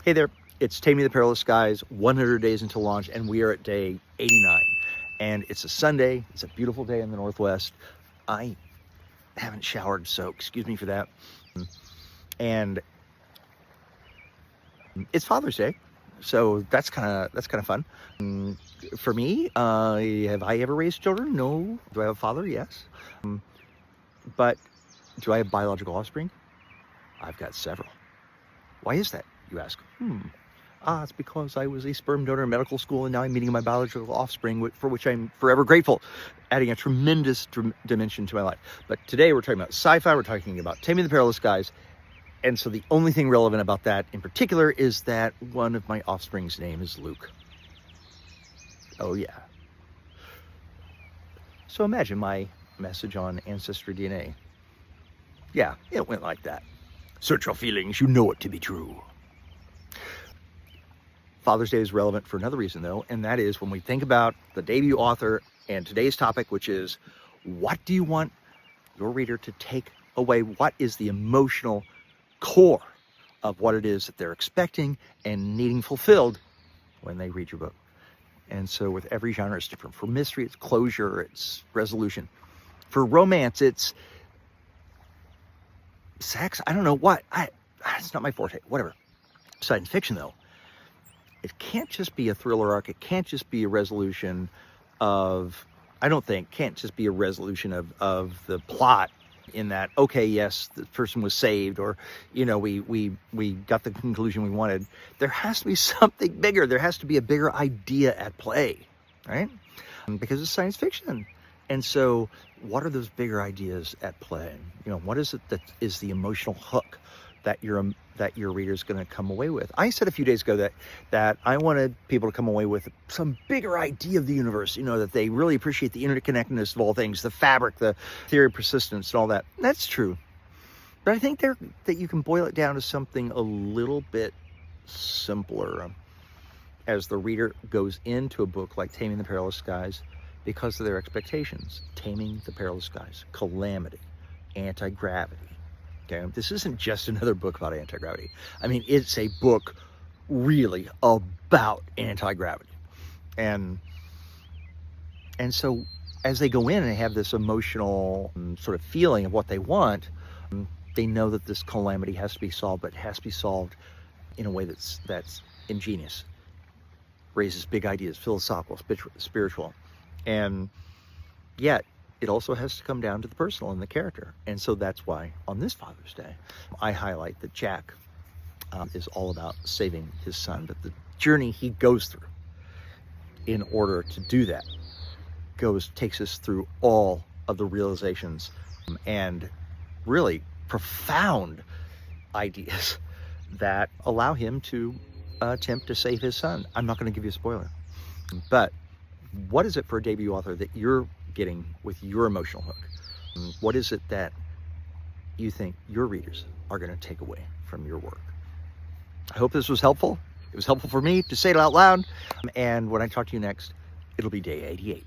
Hey there, it's Taming the Perilous Skies, 100 days until launch, and we are at day 89. And it's a Sunday, it's a beautiful day in the Northwest. I haven't showered, so excuse me for that. And it's Father's Day, so that's kind of fun. For me, have I ever raised children? No. Do I have a father? Yes. But do I have biological offspring? I've got several. Why is that, you ask? It's because I was a sperm donor in medical school, and now I'm meeting my biological offspring, for which I'm forever grateful, adding a tremendous dimension to my life. But today we're talking about sci-fi, we're talking about Taming the Perilous Skies, and so the only thing relevant about that in particular is that one of my offspring's name is Luke. Oh yeah. So imagine my message on Ancestry DNA. Yeah, it went like that. Search your feelings, you know it to be true. Father's Day is relevant for another reason, though, and that is when we think about the debut author and today's topic, which is, what do you want your reader to take away? What is the emotional core of what it is that they're expecting and needing fulfilled when they read your book? And so with every genre, it's different. For mystery, it's closure, it's resolution. For romance, it's sex. I don't know what. It's not my forte. Whatever. Science fiction, though, it can't just be a thriller arc. It can't just be a resolution of, can't just be a resolution of the plot in that, okay, yes, the person was saved, or, we got the conclusion we wanted. There has to be something bigger. There has to be a bigger idea at play, right? Because it's science fiction. And so what are those bigger ideas at play? What is it that is the emotional hook that your reader's going to come away with? I said a few days ago that I wanted people to come away with some bigger idea of the universe, that they really appreciate the interconnectedness of all things, the fabric, the theory of persistence, and all that. That's true. But I think that you can boil it down to something a little bit simpler as the reader goes into a book like Taming the Perilous Skies, because of their expectations. Taming the Perilous Skies, calamity, anti-gravity. Okay, this isn't just another book about anti-gravity. I mean, it's a book really about anti-gravity. And so as they go in and have this emotional sort of feeling of what they want, they know that this calamity has to be solved, but it has to be solved in a way that's ingenious, raises big ideas, philosophical, spiritual. And yet, it also has to come down to the personal and the character. And so that's why on this Father's Day, I highlight that Jack is all about saving his son, but the journey he goes through in order to do that takes us through all of the realizations and really profound ideas that allow him to attempt to save his son. I'm not going to give you a spoiler, but what is it for a debut author that you're getting with your emotional hook? What is it that you think your readers are going to take away from your work? I hope this was helpful. It was helpful for me to say it out loud. And when I talk to you next, it'll be day 88.